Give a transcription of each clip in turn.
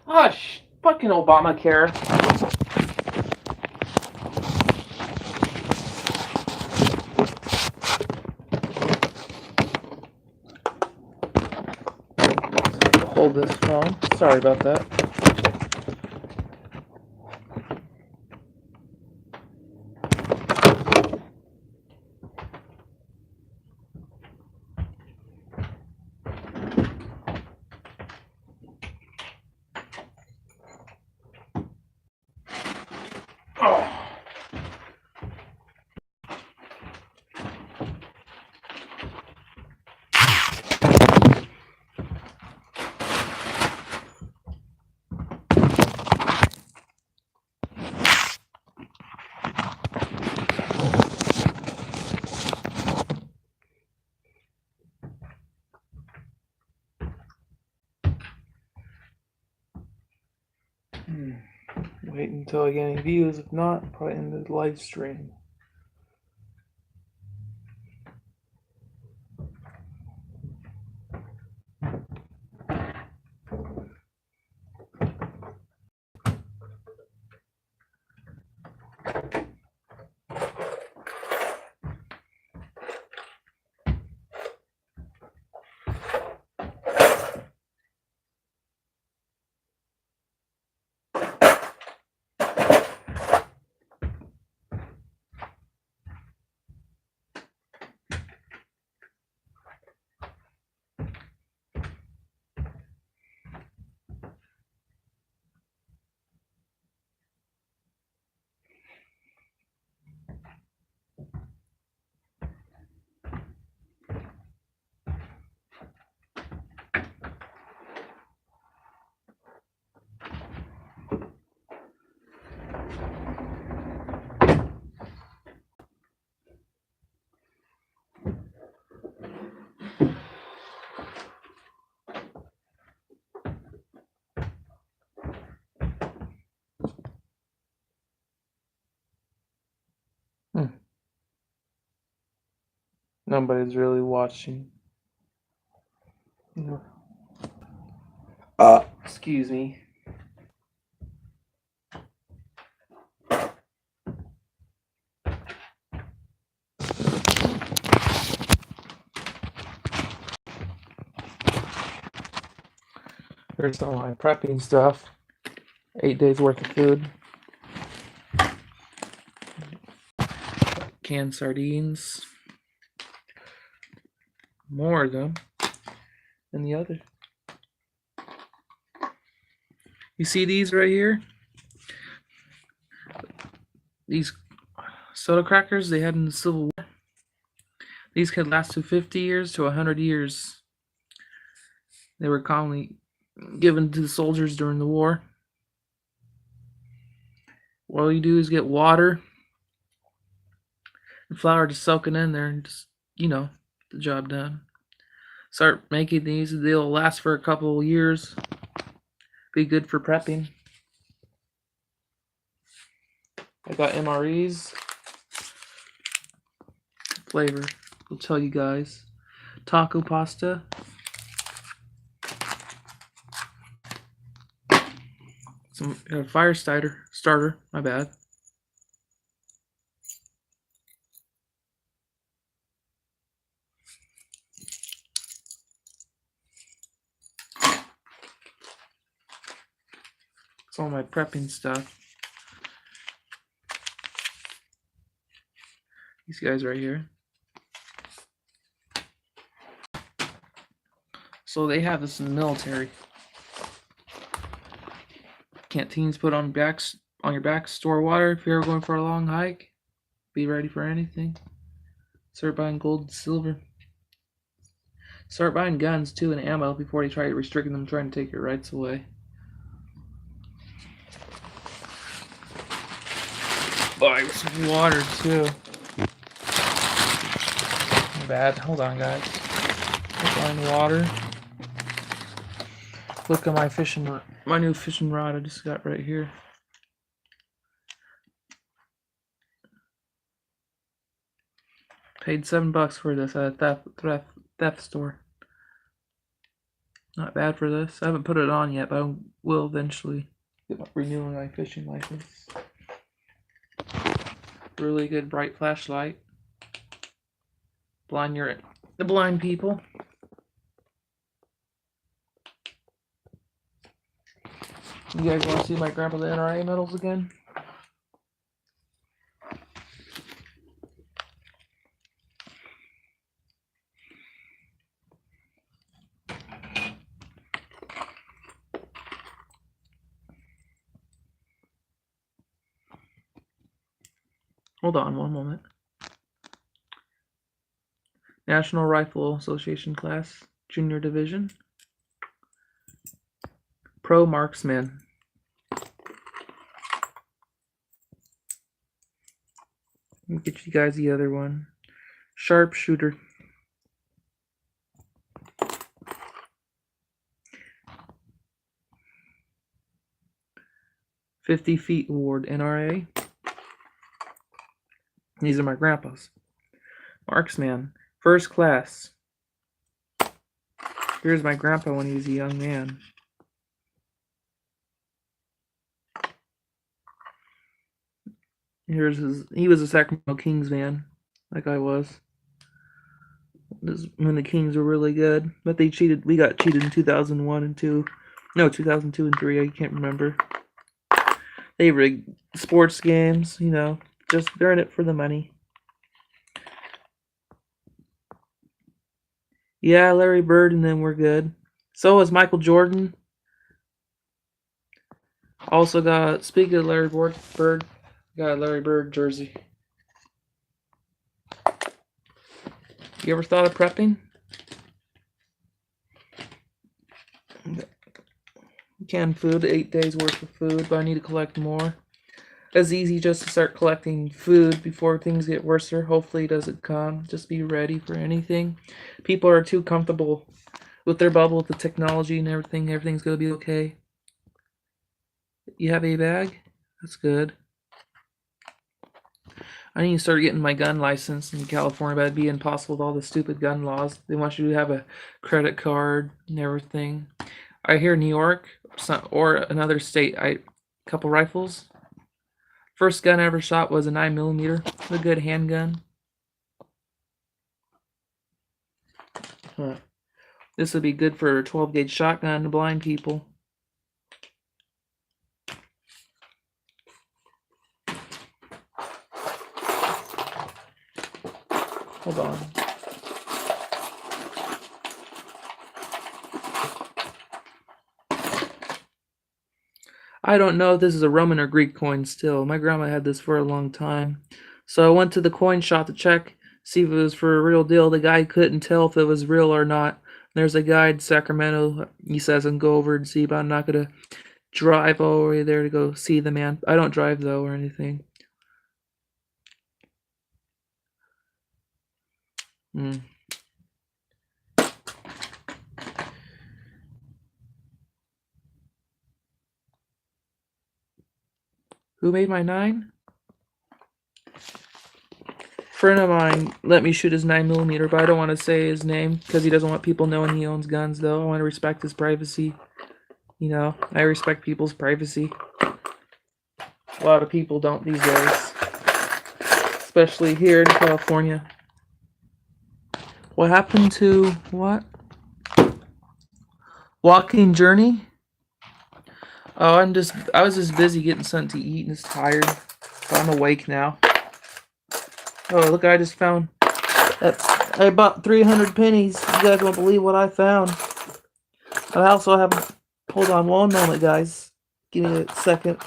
Hush! Fucking Obamacare. Hold this phone. Sorry about that. Oh. Wait until I get any views. If not, probably end the live stream. Nobody's really watching. Excuse me. Here's some of my prepping stuff. 8 days worth of food. Canned sardines. More of them than the other. You see these right here? These soda crackers they had in the Civil War. These could last to 50 years to 100 years. They were commonly given to the soldiers during the war. All you do is get water and flour, just soak it in there and just, get the job done. Start making these. They'll last for a couple of years. Be good for prepping. I got MREs. Flavor. I'll tell you guys. Taco pasta. Some fire starter. My bad. It's all my prepping stuff. These guys right here. So they have this in the military. Canteens put on your back, store water if you're ever going for a long hike. Be ready for anything. Start buying gold and silver. Start buying guns too and ammo before they try restricting them, trying to take your rights away. Buy some water too. Bad. Hold on, guys. Buying water. Look at my new fishing rod I just got right here. Paid $7 for this at a theft store. Not bad for this. I haven't put it on yet, but I will eventually get renewing my fishing license. Really good bright flashlight. Blind the blind people. You guys want to see my grandpa the NRA medals again? Hold on one moment. National Rifle Association class, junior division. Pro marksman. Let me get you guys the other one. Sharpshooter. $50 feet award, NRA. These are my grandpa's. Marksman, first class. Here's my grandpa when he was a young man. He was a Sacramento Kings man, like I was. When the Kings were really good, but they cheated. We got cheated in 2001 and 2. No, 2002 and 3. I can't remember. They rigged sports games, just they're in it for the money. Yeah, Larry Bird and them were good. So was Michael Jordan. Also got, speaking of Larry Bird, got a Larry Bird jersey. You ever thought of prepping? Canned food, 8 days worth of food, but I need to collect more. It's easy just to start collecting food before things get worse. Hopefully it doesn't come. Just be ready for anything. People are too comfortable with their bubble, with the technology and everything. Everything's going to be okay. You have a bag? That's good. I need to start getting my gun license in California, but it'd be impossible with all the stupid gun laws. They want you to have a credit card and everything. I hear New York or another state, a couple rifles. First gun I ever shot was a 9mm, a good handgun. This would be good for a 12 gauge shotgun to blind people. Hold on. I don't know if this is a Roman or Greek coin still. My grandma had this for a long time. So I went to the coin shop to check, see if it was for a real deal. The guy couldn't tell if it was real or not. There's a guy in Sacramento. He says I can go over and see, but I'm not going to drive all the way there to go see the man. I don't drive, though, or anything. Who made my 9? Friend of mine let me shoot his 9mm, but I don't want to say his name because he doesn't want people knowing he owns guns, though. I want to respect his privacy. I respect people's privacy. A lot of people don't these days, especially here in California. What happened to what? Walking Journey? Oh, I was just busy getting something to eat and just tired. So I'm awake now. Oh, look, I just found that I bought 300 pennies. You guys won't believe what I found. I also have, hold on one moment, guys. Give me a second.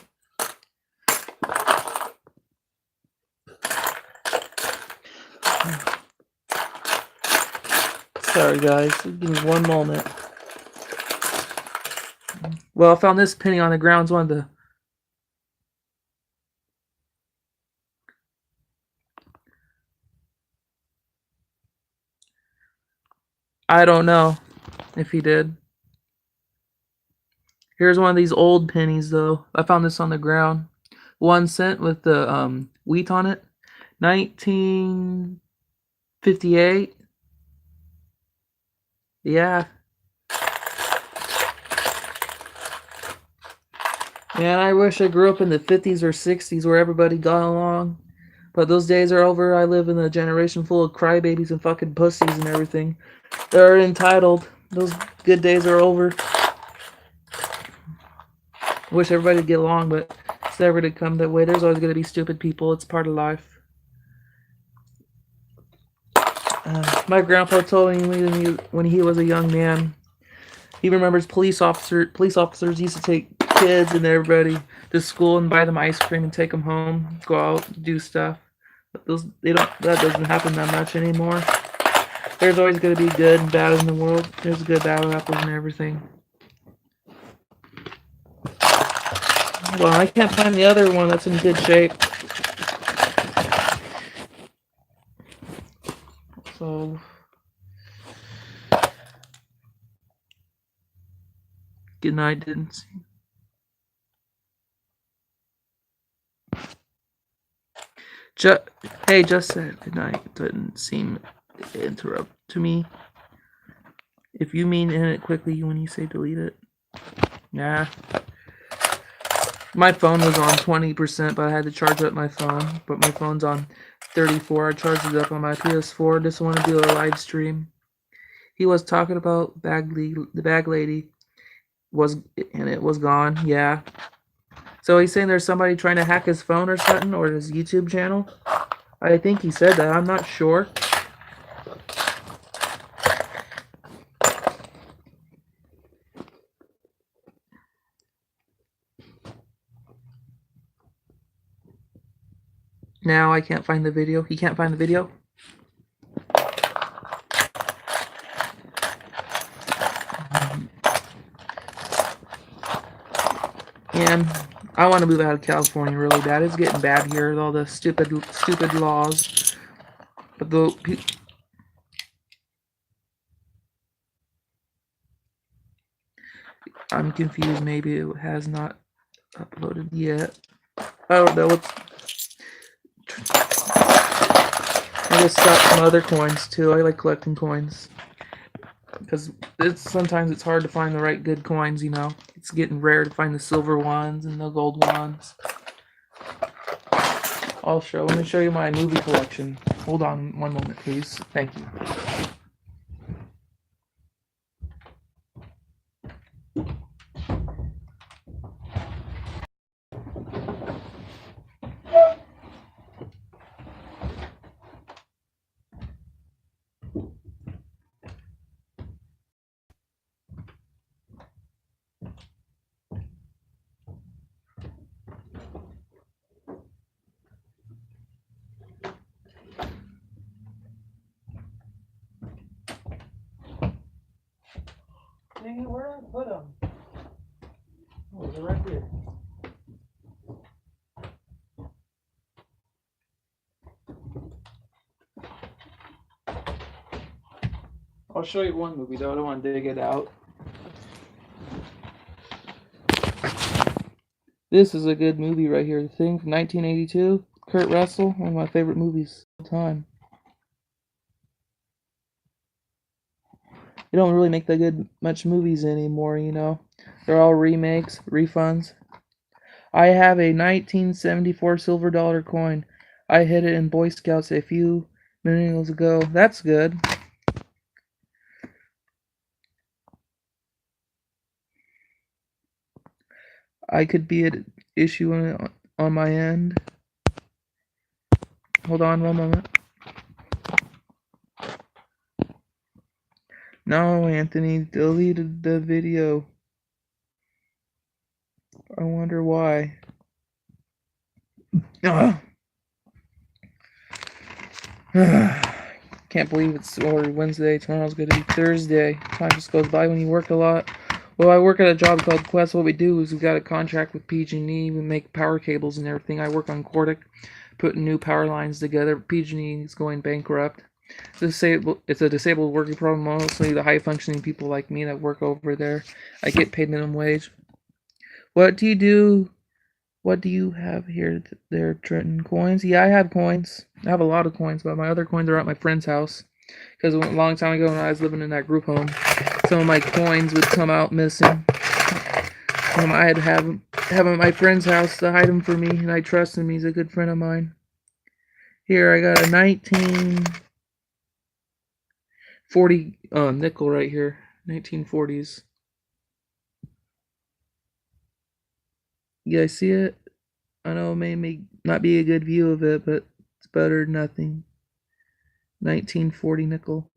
Sorry, guys. Give me one moment. Well, I found this penny on the ground. It's one of the... I don't know if he did. Here's one of these old pennies, though. I found this on the ground. 1 cent with the wheat on it. 1958. Yeah. Man, I wish I grew up in the 50s or 60s where everybody got along. But those days are over. I live in a generation full of crybabies and fucking pussies and everything. They're entitled. Those good days are over. Wish everybody would get along, but it's never to come that way. There's always going to be stupid people. It's part of life. My grandpa told me when he was a young man, he remembers police officers used to take kids and everybody to school and buy them ice cream and take them home, go out, do stuff. But that doesn't happen that much anymore. There's always going to be good and bad in the world. There's good battle apples and everything. Well, I can't find the other one that's in good shape. So good night, didn't see. Hey, just said good night. Didn't seem to interrupt to me. If you mean end it quickly when you say delete it. Nah. My phone was on 20%, but I had to charge up my phone. But my phone's on 34. I charged it up on my PS4. Just want to do a live stream. He was talking about the bag lady and it was gone. Yeah. So he's saying there's somebody trying to hack his phone or something, or his YouTube channel. I think he said that. I'm not sure. Now I can't find the video. He can't find the video. And I want to move out of California really bad. It's getting bad here with all the stupid laws. But I'm confused. Maybe it has not uploaded yet. I don't know. I just got some other coins too. I like collecting coins because sometimes it's hard to find the right good coins. You know, it's getting rare to find the silver ones and the gold ones. Let me show you my movie collection. Hold on one moment, please. Thank you. Dang it, where did I put them? Oh, they're right here. I'll show you one movie though. I don't want to dig it out. This is a good movie right here. The Thing from 1982. Kurt Russell, one of my favorite movies of all time. They don't really make that much movies anymore, you know. They're all remakes, refunds. I have a 1974 silver dollar coin. I hit it in Boy Scouts a few minutes ago. That's good. I could be an issue on my end. Hold on one moment. No, Anthony deleted the video. I wonder why. Can't believe it's already Wednesday. Tomorrow's going to be Thursday. Time just goes by when you work a lot. Well, I work at a job called Quest. What we do is we got a contract with PG&E. We make power cables and everything. I work on Cordic, putting new power lines together. PG&E is going bankrupt. It's a disabled working problem. Mostly the high-functioning people like me that work over there. I get paid minimum wage. What do you do? What do you have here there, Trenton? Coins? Yeah, I have coins. I have a lot of coins, but my other coins are at my friend's house. Because a long time ago when I was living in that group home, some of my coins would come out missing. I had to have have him at my friend's house to hide him for me, and I trust him. He's a good friend of mine. Here, I got a 1940 nickel right here. 1940s. You guys see it? I know it may not be a good view of it, but it's better than nothing. 1940 nickel.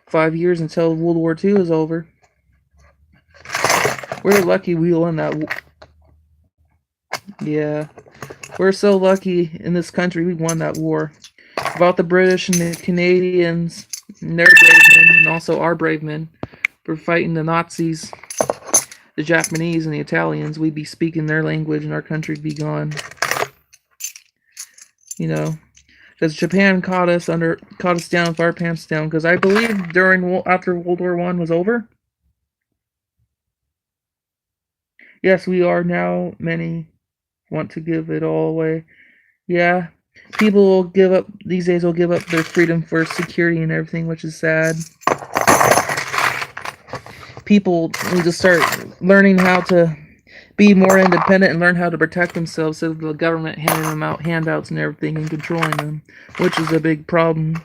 5 years until World War II is over. We're lucky we won that. Yeah. We're so lucky in this country we won that war. About the British and the Canadians and their brave men, and also our brave men, for fighting the Nazis, the Japanese, and the Italians. We'd be speaking their language and our country'd be gone. You know, because Japan caught us down with our pants down. Because I believe after World War I was over, yes, we are now. Many want to give it all away. Yeah, people will give up these days. Will give up their freedom for security and everything, which is sad. People need to start learning how to be more independent and learn how to protect themselves instead of the government handing them out handouts and everything and controlling them, which is a big problem.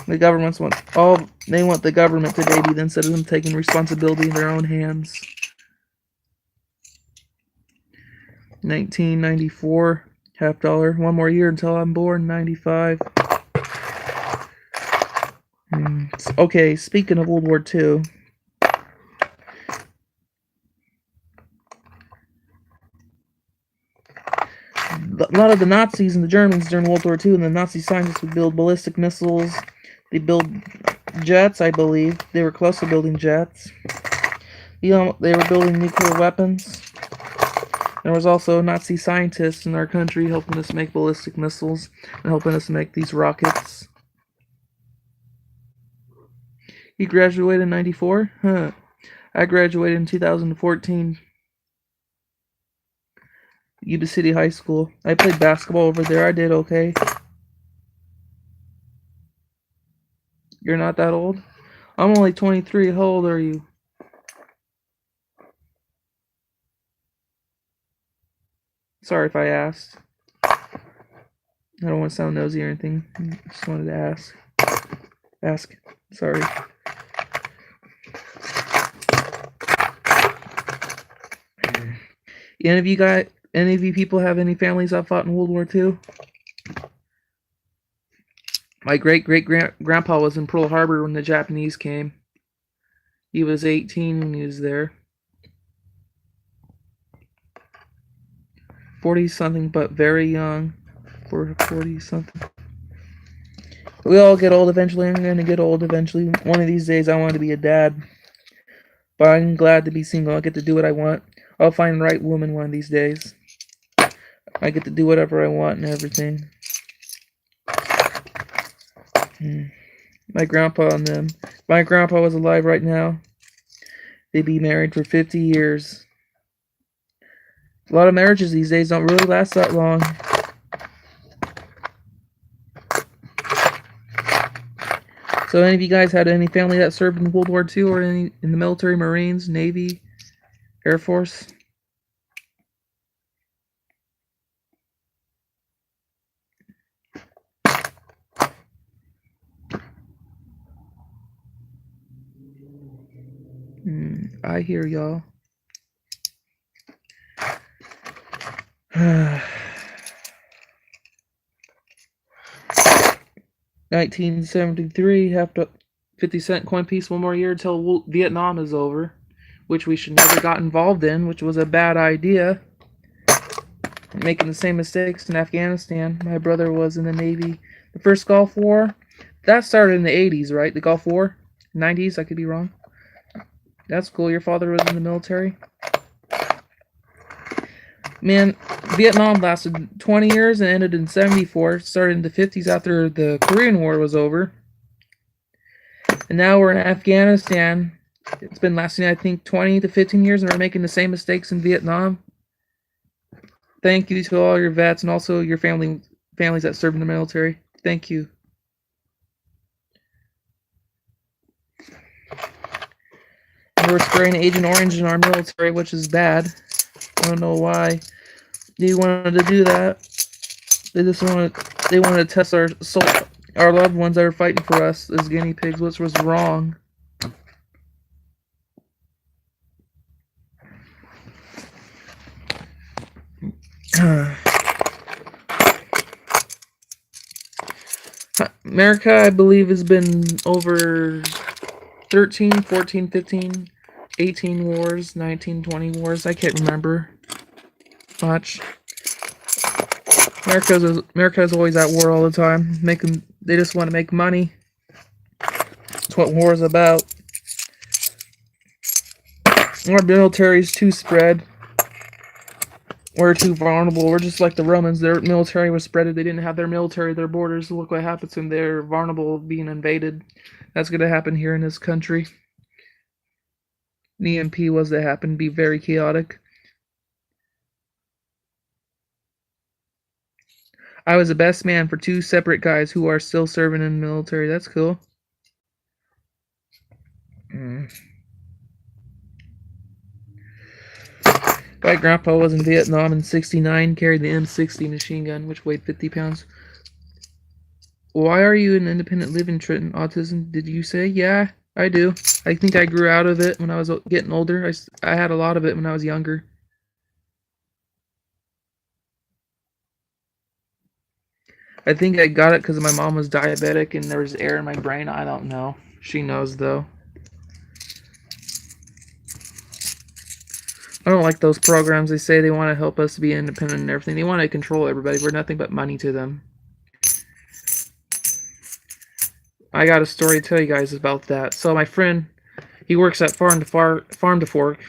The governments want the government to baby them instead of them taking responsibility in their own hands. 1994, $50. 1 more year until I'm born. 95. Okay, speaking of World War II. A lot of the Nazis and the Germans during World War II and the Nazi scientists would build ballistic missiles. They build jets, I believe. They were close to building jets. They were building nuclear weapons. There was also Nazi scientists in our country helping us make ballistic missiles and helping us make these rockets. You graduated in 94? Huh. I graduated in 2014. Yuba City High School. I played basketball over there. I did okay. You're not that old? I'm only 23. How old are you? Sorry if I asked. I don't want to sound nosy or anything. I just wanted to ask. Sorry. Any of you people have any families that fought in World War II? My great-great-grandpa was in Pearl Harbor when the Japanese came. He was 18 when he was there. 40-something, but very young. 40-something. We all get old eventually. I'm going to get old eventually. One of these days I want to be a dad. But I'm glad to be single. I get to do what I want. I'll find the right woman one of these days. I get to do whatever I want and everything. My grandpa and them. If my grandpa was alive right now, they'd be married for 50 years. A lot of marriages these days don't really last that long. So any of you guys had any family that served in World War II or in the military, Marines, Navy, Air Force? I hear y'all. 1973, have to 50-cent coin piece, 1 more year until Vietnam is over, which we should never got involved in, which was a bad idea. Making the same mistakes in Afghanistan. My brother was in the Navy. The first Gulf War, that started in the 80s, right? The Gulf War? 90s, I could be wrong. That's cool. Your father was in the military? Man, Vietnam lasted 20 years and ended in 74. Started in the 50s after the Korean War was over. And now we're in Afghanistan. It's been lasting, I think, 20 to 15 years, and we're making the same mistakes in Vietnam. Thank you to all your vets and also your families that serve in the military. Thank you. They were spraying Agent Orange in our military, which is bad. I don't know why they wanted to do that. They wanted to test our loved ones that are fighting for us as guinea pigs, which was wrong. America, I believe, has been over 13, 14, 15, 18 wars, 19, 20 wars. I can't remember much. America's always at war all the time. They just want to make money. That's what war is about. Our military's too spread. We're too vulnerable. We're just like the Romans. Their military was spreaded. They didn't have their military, their borders. Look what happens when they're vulnerable being invaded. That's going to happen here in this country. The EMP was to happen. Be very chaotic. I was the best man for 2 separate guys who are still serving in the military. That's cool. My grandpa was in Vietnam in '69, carried the M60 machine gun, which weighed 50 pounds. Why are you in independent living, Trenton? Autism, did you say? Yeah, I do. I think I grew out of it when I was getting older. I had a lot of it when I was younger. I think I got it because my mom was diabetic and there was air in my brain. I don't know. She knows, though. I don't like those programs. They say they want to help us be independent and everything. They want to control everybody. We're nothing but money to them. I got a story to tell you guys about that. So my friend, he works at Farm to Fork.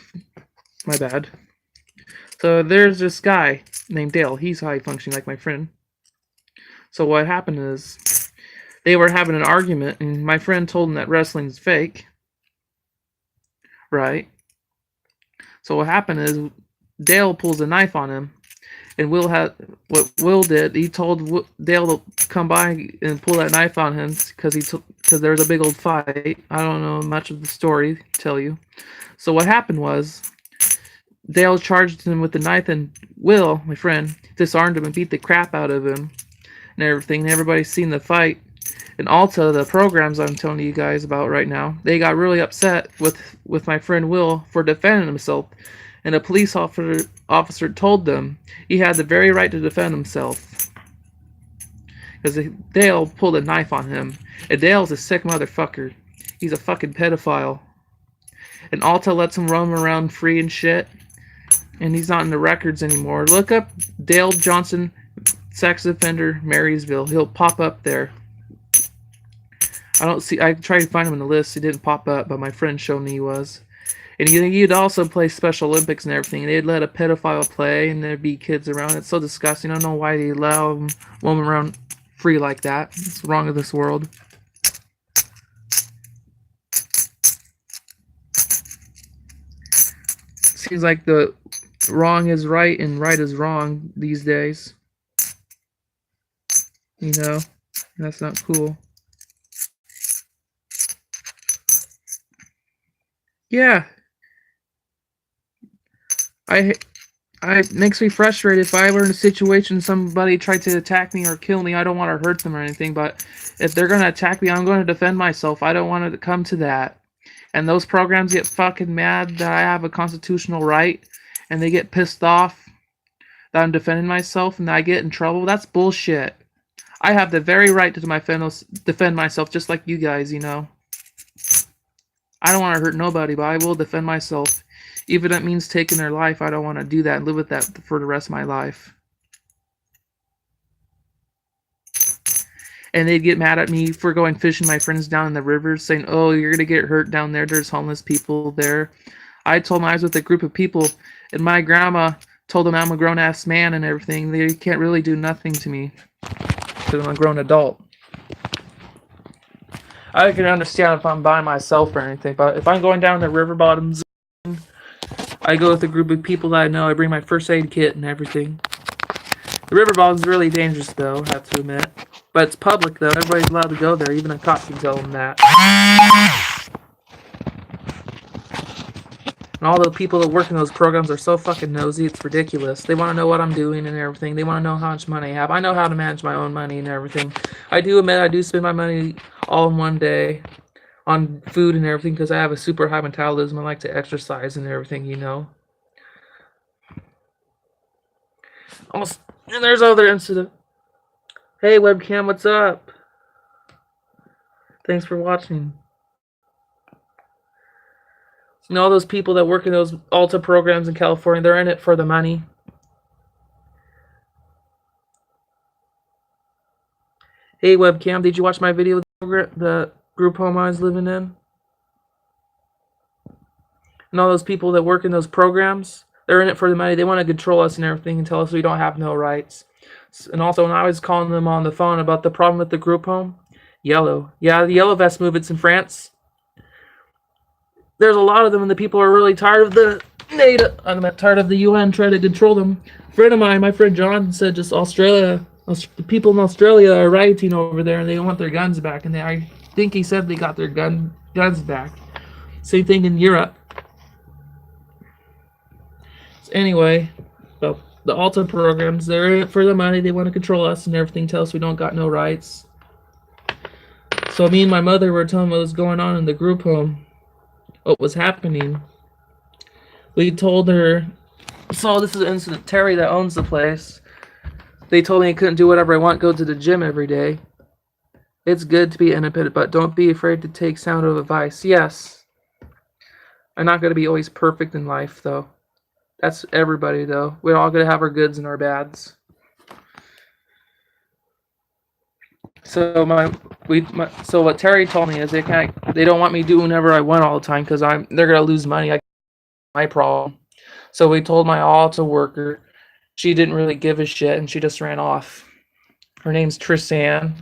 My bad. So there's this guy named Dale. He's high functioning like my friend. So what happened is they were having an argument, and my friend told him that wrestling's fake. Right? So what happened is Dale pulls a knife on him, and what Will did, he told Dale to come by and pull that knife on him because there was a big old fight. I don't know much of the story to tell you. So what happened was Dale charged him with the knife, and Will, my friend, disarmed him and beat the crap out of him and everything. And everybody's seen the fight. And Alta, the programs I'm telling you guys about right now, they got really upset with my friend Will for defending himself. And a police officer told them he had the very right to defend himself. Because Dale pulled a knife on him. And Dale's a sick motherfucker. He's a fucking pedophile. And Alta lets him roam around free and shit. And he's not in the records anymore. Look up Dale Johnson, sex offender, Marysville. He'll pop up there. I tried to find him in the list. He didn't pop up, but my friend showed me he was. And he'd also play Special Olympics and everything. They'd let a pedophile play, and there'd be kids around. It's so disgusting. I don't know why they allow them roam around free like that. It's wrong with this world. Seems like the wrong is right and right is wrong these days. You know, that's not cool. Yeah. It makes me frustrated. If I were in a situation somebody tried to attack me or kill me, I don't want to hurt them or anything, but if they're going to attack me, I'm going to defend myself. I don't want it to come to that. And those programs get fucking mad that I have a constitutional right, and they get pissed off that I'm defending myself and that I get in trouble. That's bullshit. I have the very right to defend myself just like you guys, you know. I don't want to hurt nobody, but I will defend myself. Even if it means taking their life, I don't want to do that and live with that for the rest of my life. And they'd get mad at me for going fishing my friends down in the rivers, saying, oh, you're going to get hurt down there. There's homeless people there. I told them I was with a group of people, and my grandma told them I'm a grown-ass man and everything. They can't really do nothing to me because I'm a grown adult. I can understand if I'm by myself or anything, but if I'm going down the river bottoms, I go with a group of people that I know. I bring my first aid kit and everything. The river bottom's really dangerous, though, I have to admit. But it's public, though. Everybody's allowed to go there. Even a cop can tell them that. And all the people that work in those programs are so fucking nosy, it's ridiculous. They want to know what I'm doing and everything. They want to know how much money I have. I know how to manage my own money and everything. I do admit I do spend my money all in one day on food and everything because I have a super high metabolism. I like to exercise and everything, you know. Almost, and there's other incident. Hey webcam, what's up? Thanks for watching. You know, all those people that work in those Alta programs in California, they're in it for the money. Hey webcam, did you watch my video with the group home I was living in? And all those people that work in those programs, they're in it for the money. They want to control us and everything and tell us we don't have no rights. And also, when I was calling them on the phone about the problem with the group home, yellow. Yeah, the yellow vest movements in France. There's a lot of them, and the people are really tired of the NATO. I'm tired of the UN trying to control them. A friend of mine, my friend John, said just Australia. The people in Australia are rioting over there, and they want their guns back. And I think he said they got their guns back. Same thing in Europe. So anyway, about the Alta programs, they're in it for the money. They want to control us and everything. Tell us we don't got no rights. So me and my mother were telling what was going on in the group home, what was happening. We told her, so this is an incident. Terry that owns the place, they told me I couldn't do whatever I want, go to the gym every day. It's good to be independent, but don't be afraid to take sound advice. Yes. I'm not going to be always perfect in life, though. That's everybody, though. We're all going to have our goods and our bads. So so what Terry told me is they don't want me doing whatever I want all the time because they're going to lose money. My problem. So we told my Alta worker. She didn't really give a shit, and she just ran off. Her name's Tristanne.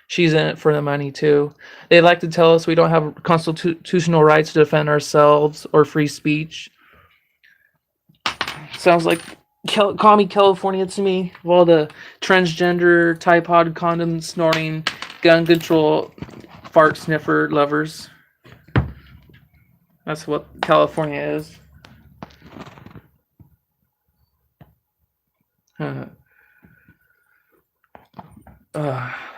She's in it for the money, too. They like to tell us we don't have constitutional rights to defend ourselves or free speech. Sounds like call me California to me. Well, the transgender, Tide Pod, condom snorting, gun control, fart sniffer lovers. That's what California is. I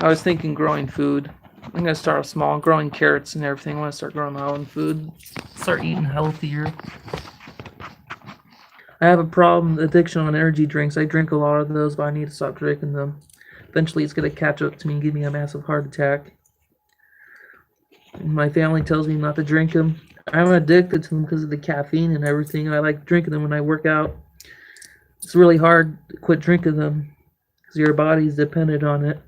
was thinking growing food. I'm going to start off small, growing carrots and everything. I want to start growing my own food. Start eating healthier. I have a problem, addiction on energy drinks. I drink a lot of those, but I need to stop drinking them. Eventually, it's going to catch up to me and give me a massive heart attack. My family tells me not to drink them. I'm addicted to them because of the caffeine and everything, and I like drinking them when I work out. It's really hard to quit drinking them because your body's dependent on it.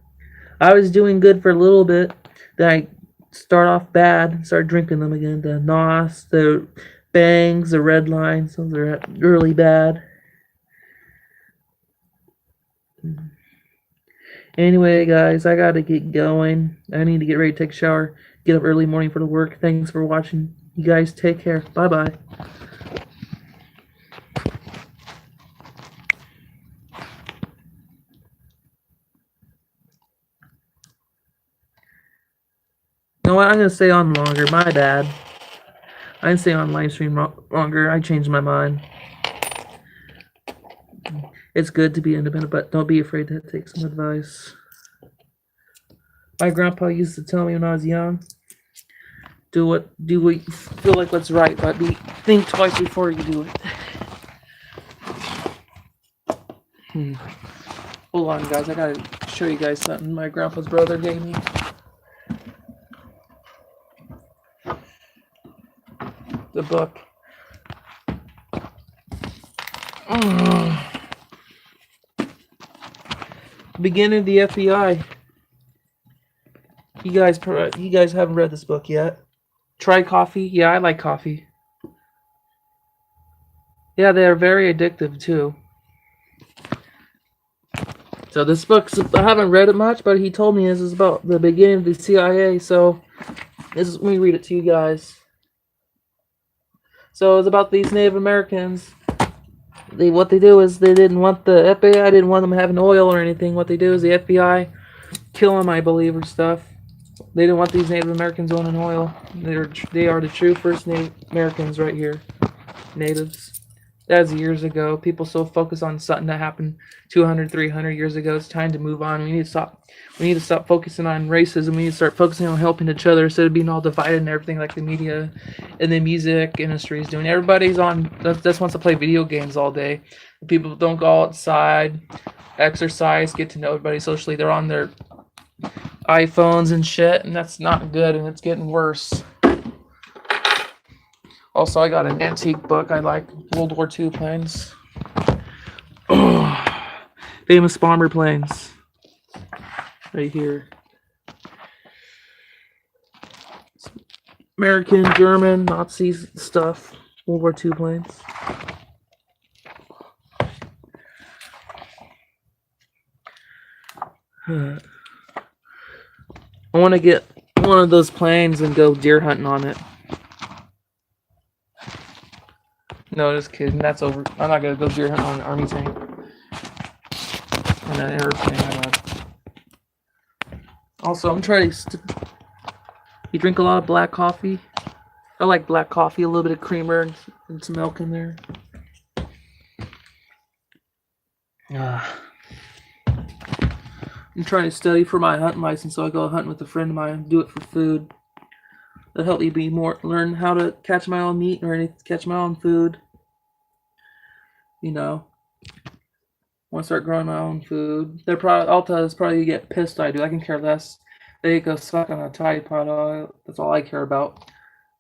I was doing good for a little bit. Then I start off bad, start drinking them again. The NOS, the Bangs, the Red Lines, those are really bad. Anyway, guys, I gotta get going. I need to get ready to take a shower, get up early morning for the work. Thanks for watching. You guys take care. Bye-bye. You know what? I'm going to stay on longer. My bad. I didn't stay on live stream longer. I changed my mind. It's good to be independent, but don't be afraid to take some advice. My grandpa used to tell me when I was young, do what you feel like what's right, but think twice before you do it. Hold on, guys. I gotta show you guys something my grandpa's brother gave me. The book. Beginning of the FBI. You guys haven't read this book yet. Try coffee. Yeah, I like coffee. Yeah, they are very addictive too. So this book, I haven't read it much, but he told me this is about the beginning of the CIA. So let me read it to you guys. So it's about these Native Americans. What they do is they didn't want the FBI didn't want them having oil or anything. What they do is the FBI kill them, I believe, or stuff. They didn't want these Native Americans owning oil. They are the true first Native Americans right here. Natives. That's years ago. People still focus on something that happened 200, 300 years ago. It's time to move on. We need to stop. We need to stop focusing on racism. We need to start focusing on helping each other instead of being all divided and everything like the media and the music industry is doing. Everybody's on just wants to play video games all day. People don't go outside, exercise, get to know everybody socially. They're on their iPhones and shit, and that's not good, and it's getting worse. Also, I got an antique book. I like World War II planes. Famous bomber planes. Right here. American, German, Nazi stuff. World War II planes. I want to get one of those planes and go deer hunting on it. No, just kidding. That's over. I'm not gonna go deer hunting on an army tank. On an airplane. Also, I'm trying to. You drink a lot of black coffee? I like black coffee, a little bit of creamer and some milk in there. I'm trying to study for my hunting license, so I go hunting with a friend of mine and do it for food. That'll help me learn how to catch my own meat or catch my own food. You know, want to start growing my own food. They're probably Alta probably get pissed. I do. I can care less. They go suck on a Tide Pod oil. That's all I care about.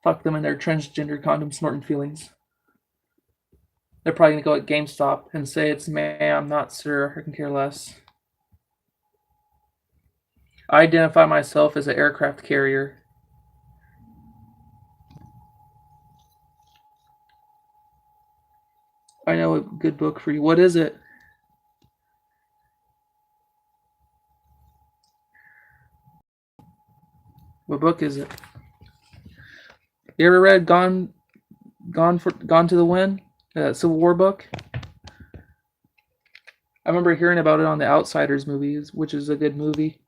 Fuck them and their transgender condom snorting feelings. They're probably gonna go at GameStop and say it's ma'am, not sir. I can care less. I identify myself as an aircraft carrier. I know a good book for you. What is it? What book is it? You ever read Gone to the Wind? Civil War book? I remember hearing about it on the Outsiders movies, which is a good movie.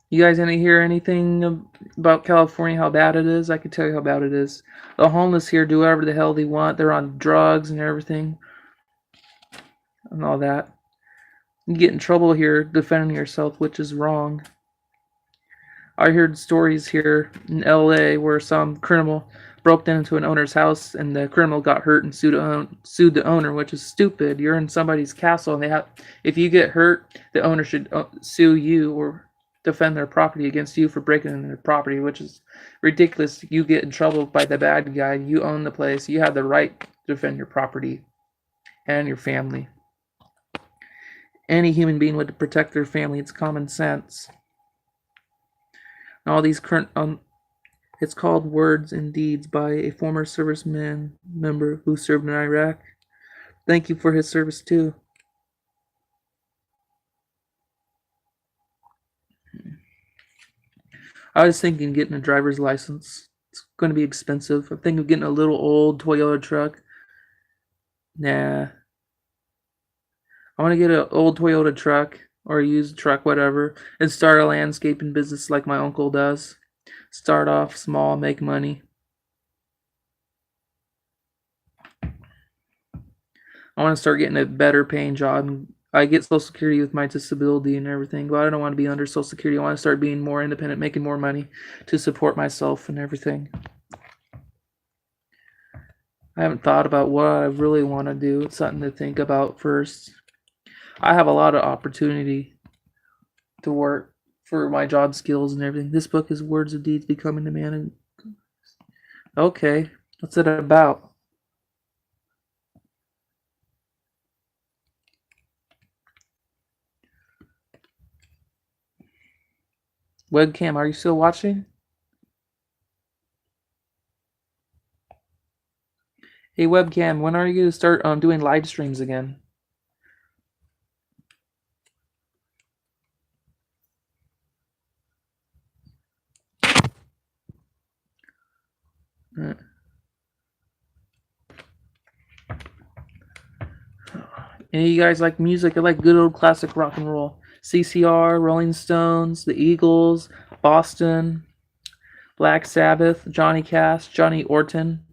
You guys didn't hear anything about California, how bad it is? I can tell you how bad it is. The homeless here do whatever the hell they want. They're on drugs and everything. And all that. You get in trouble here defending yourself, which is wrong. I heard stories here in LA where some criminal broke into an owner's house and the criminal got hurt and sued the owner, which is stupid. You're in somebody's castle and if you get hurt, the owner should sue you or defend their property against you for breaking into their property, which is ridiculous. You get in trouble by the bad guy. You own the place. You have the right to defend your property and your family. Any human being would protect their family. It's common sense. And all these current it's called Words and Deeds by a former serviceman member who served in Iraq. Thank you for his service too. I was thinking getting a driver's license. It's going to be expensive. I'm thinking of getting a little old Toyota truck. Nah. I want to get an old Toyota truck or a used truck, whatever, and start a landscaping business like my uncle does. Start off small, make money. I want to start getting a better paying job. I get Social Security with my disability and everything, but I don't want to be under Social Security. I want to start being more independent, making more money to support myself and everything. I haven't thought about what I really want to do. It's something to think about first. I have a lot of opportunity to work for my job skills and everything. This book is Words of Deeds, Becoming the Man. Okay, what's it about? Webcam, are you still watching? Hey Webcam, when are you going to start doing live streams again? And you guys like music? I like good old classic rock and roll. CCR, Rolling Stones, the Eagles, Boston, Black Sabbath, Johnny Cash, Johnny Orton.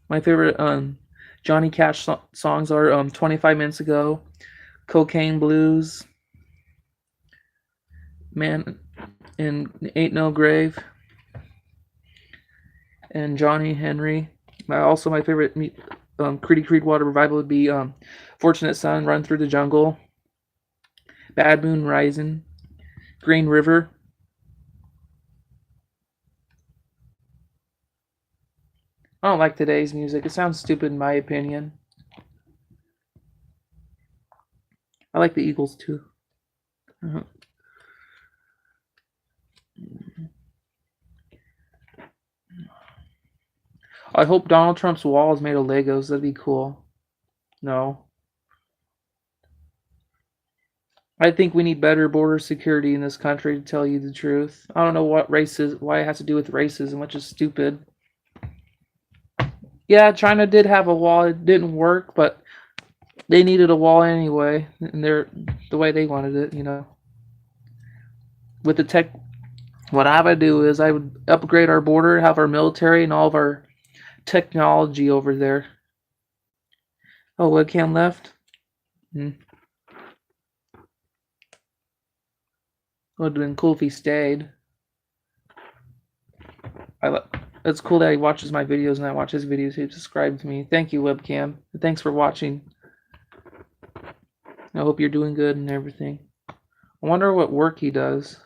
My favorite Johnny Cash songs are 25 Minutes Ago, Cocaine Blues, Man, and Ain't No Grave, and Johnny Henry. Also, my favorite Creedy Creedwater revival would be Fortunate Son, Run Through the Jungle, Bad Moon Rising, Green River. I don't like today's music. It sounds stupid in my opinion. I like the Eagles too. Uh-huh. I hope Donald Trump's wall is made of Legos. That'd be cool. No. I think we need better border security in this country, to tell you the truth. I don't know why it has to do with racism, which is stupid. Yeah, China did have a wall. It didn't work, but they needed a wall anyway, and the way they wanted it, you know. With the tech, what I would do is I would upgrade our border, have our military and all of our technology over there. Oh, webcam left? Hmm. Would have been cool if he stayed. It's cool that he watches my videos and I watch his videos. He subscribed to me. Thank you, webcam. Thanks for watching. I hope you're doing good and everything. I wonder what work he does.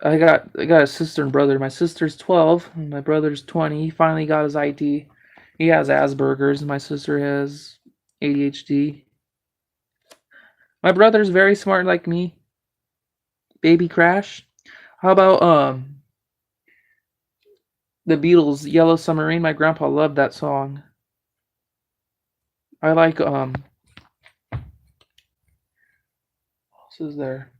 I got a sister and brother. My sister's 12 and my brother's 20. He finally got his ID. He has Asperger's and my sister has ADHD. My brother's very smart like me. Baby Crash. How about the Beatles' Yellow Submarine? My grandpa loved that song. I like what else is there?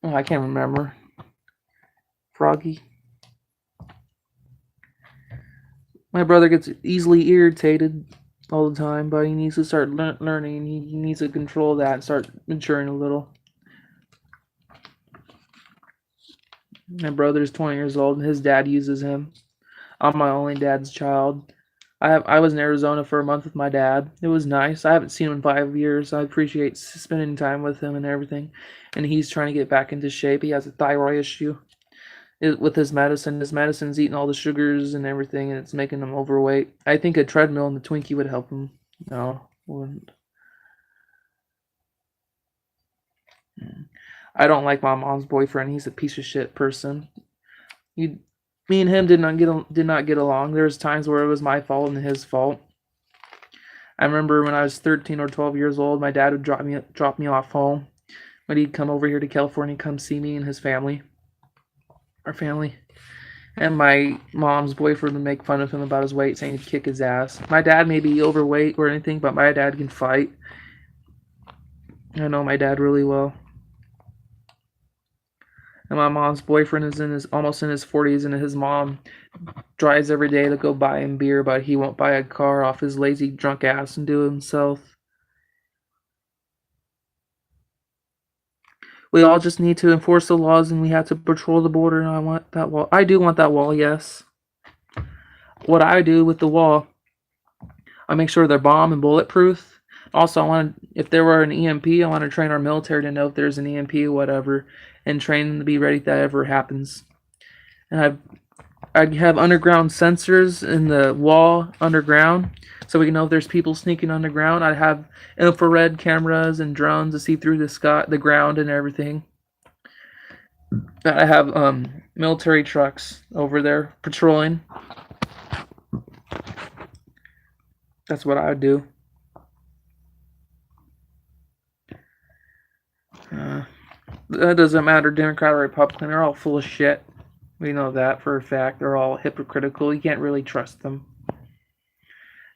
Oh, I can't remember. Froggy. My brother gets easily irritated all the time, but he needs to start learning. He needs to control that and start maturing a little. My brother's 20 years old, and his dad uses him. I'm my only dad's child. I was in Arizona for a month with my dad. It was nice. I haven't seen him in 5 years. I appreciate spending time with him and everything. And he's trying to get back into shape. He has a thyroid issue with his medicine. His medicine's eating all the sugars and everything, and it's making him overweight. I think a treadmill and the Twinkie would help him. No, wouldn't. I don't like my mom's boyfriend. He's a piece of shit person. Me and him did not get along. There's times where it was my fault and his fault. I remember when I was 13 or 12 years old, my dad would drop me off home, but he'd come over here to California, come see me and his family, our family. And my mom's boyfriend would make fun of him about his weight, saying he'd kick his ass. My dad may be overweight or anything, but my dad can fight. I know my dad really well. And my mom's boyfriend is almost in his 40s, and his mom drives every day to go buy him beer, but he won't buy a car off his lazy drunk ass and do it himself. We all just need to enforce the laws, and we have to patrol the border, and I want that wall. I do want that wall, yes. What I do with the wall, I make sure they're bomb and bulletproof. Also, if there were an EMP, I want to train our military to know if there's an EMP or whatever, and train them to be ready if that ever happens. And I'd have underground sensors in the wall underground, so we can know if there's people sneaking underground. I'd have infrared cameras and drones to see through the ground and everything. I have military trucks over there patrolling. That's what I would do. That doesn't matter, Democrat or Republican. They're all full of shit. We know that for a fact. They're all hypocritical. You can't really trust them.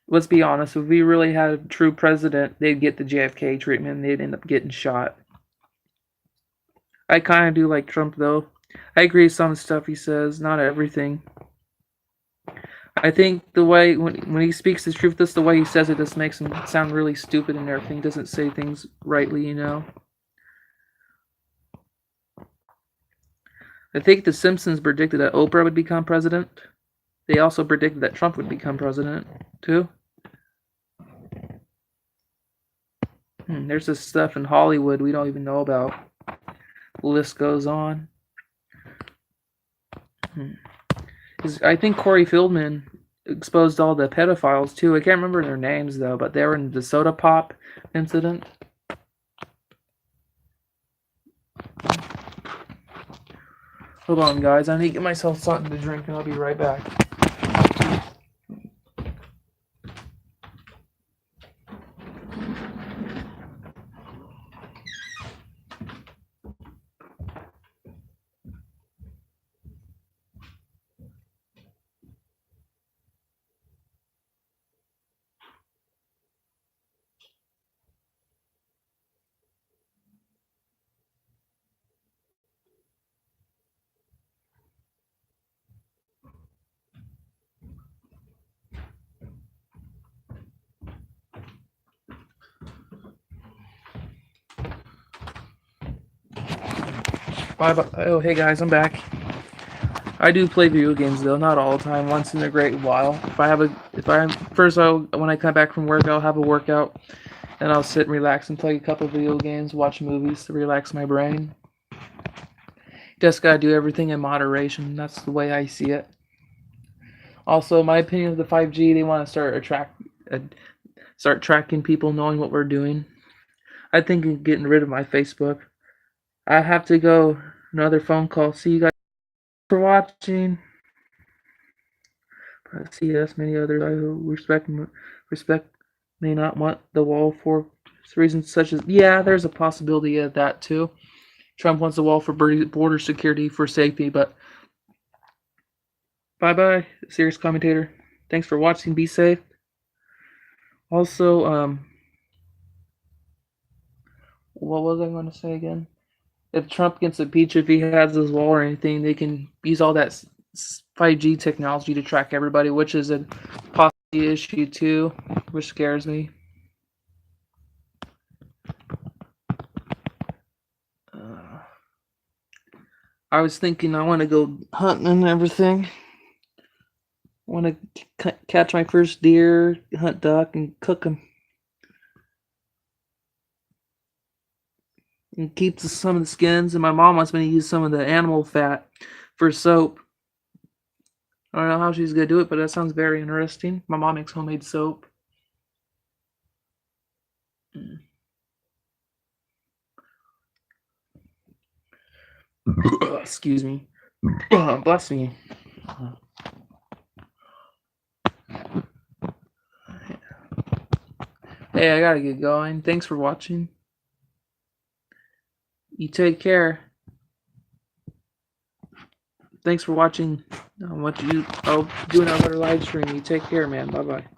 let's be honest, if we really had a true president, they'd get the JFK treatment and they'd end up getting shot. I kind of do like Trump, though. I agree with some stuff he says, not everything. I think the way, when he speaks the truth, just the way he says it just makes him sound really stupid and everything. He doesn't say things rightly, you know? I think the Simpsons predicted that Oprah would become president. They also predicted that Trump would become president, too. There's this stuff in Hollywood we don't even know about. The list goes on. I think Corey Feldman exposed all the pedophiles, too. I can't remember their names, though, but they were in the soda pop incident. Hold on, guys. I need to get myself something to drink, and I'll be right back. Bye. Oh, hey guys, I'm back. I do play video games though, not all the time. Once in a great while. When I come back from work, I'll have a workout, and I'll sit and relax and play a couple video games, watch movies to relax my brain. Just gotta do everything in moderation. That's the way I see it. Also, my opinion of the 5G, they want to start tracking people, knowing what we're doing. I think of getting rid of my Facebook. I have to go. Another phone call. See you guys for watching. See us, many others I respect may not want the wall for reasons such as there's a possibility of that too. Trump wants the wall for border security for safety, but bye, serious commentator. Thanks for watching. Be safe. Also, what was I going to say again? If Trump gets impeached, if he has his wall or anything, they can use all that 5G technology to track everybody, which is a possibility issue too, which scares me. I was thinking I want to go hunting and everything. I want to catch my first deer, hunt duck, and cook them. And keep some of the skins, and my mom wants me to use some of the animal fat for soap. I don't know how she's gonna do it, but that sounds very interesting. My mom makes homemade soap. Excuse me. Bless me. Hey, I gotta get going. Thanks for watching. You take care. Thanks for watching. I'll do another live stream. You take care, man. Bye-bye.